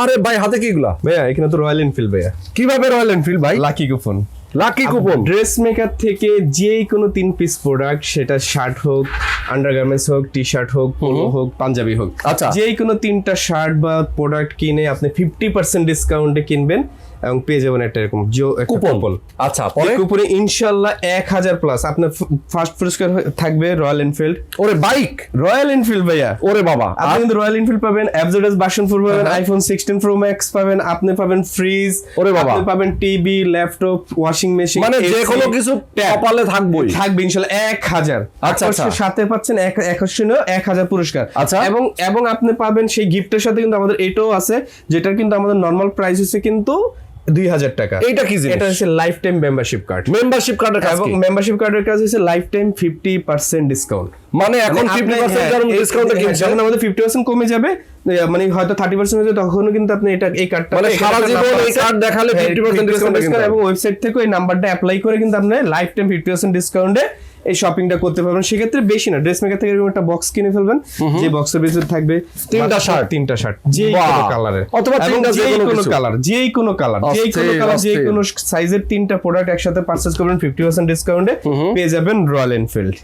আরে ভাই হাতে কি এগুলা? ভাইয়া এখানে তো রয়্যাল এনফিল্ড ভাইয়া। কিভাবে রয়্যাল এনফিল্ড ভাই? Lucky coupon. Lucky coupon. Dress maker থেকে যেই কোনো 3 পিস প্রোডাক্ট, সেটা শার্ট হোক, আন্ডারগার্মেন্টস হোক, টি শার্ট হোক, পোলো হোক, পাঞ্জাবি হোক, আচ্ছা। যেই কোনো 3টা শার্ট বা প্রোডাক্ট কিনে আপনি 50% ডিসকাউন্টে কিনবেন এবং পেয়ে যাবেন একটা এরকম কুপন। আচ্ছা, পরে কুপনে ইনশাআল্লাহ 1000 প্লাস আপনার ফার্স্ট পুরস্কার থাকবে রয়্যাল এনফিল্ড। ওরে বাইক, রয়্যাল এনফিল্ড ভাইয়া। ওরে বাবা, আপনি কিন্তু রয়্যাল এনফিল্ড পাবেন, এফজেডএস ভার্সন 4 পাবেন, আইফোন 16 প্রো ম্যাক্স পাবেন, আপনি পাবেন ফ্রিজ, ওরে বাবা, আপনি পাবেন টিভি, ল্যাপটপ, ওয়াশিং মেশিন, মানে যে কোনো কিছু কপালে থাকবেই, থাকবে ইনশাআল্লাহ 1000। আচ্ছা, সাথে পাচ্ছেন আকর্ষণীয় 1000 পুরস্কার। আচ্ছা, এবং আপনি পাবেন সেই গিফটের সাথে কিন্তু আমাদের এটাও আছে, যেটার কিন্তু আমাদের নরমাল প্রাইস হচ্ছে কিন্তু 2000 টাকা। এইটা কি জিনিস? এটা হচ্ছে life time membership card. Membership কার্ডের কাজ এবং কি? মেম্বারশিপ কার্ডের কাজ হচ্ছে লাইফ টাইম 50% ডিসকাউন্ট। মানে এখন 50% কারণ ডিসকাউন্টে কিনছেন, যখন আমাদের 50% কমে যাবে, মানে হয়তো 30% হয়ে যাবে, তখনও কিন্তু আপনি এই কার্ডটা, মানে সারা জীবন এই কার্ড দেখালে 50% ডিসকাউন্ট এবং ওয়েবসাইট থেকে ওই নাম্বারটা অ্যাপ্লাই করে কিন্তু আপনি লাইফ টাইম 50% ডিসকাউন্টে এই শপিংটা করতে পারবেন। সেক্ষেত্রে বেশি না, ড্রেস মেকার থেকে এরকম একটা বক্স কিনে ফেলবেন, যে বক্সের ভিতরে থাকবে 3টা শার্ট, যে কোনো কালারের, অথবা 3টা যে কোনো কালার, যে কোনো কালার, যে কোনো সাইজের 3টা প্রোডাক্ট একসাথে পারচেজ করবেন 50% ডিসকাউন্টে পেয়ে যাবেন রয়্যাল এনফিল্ড।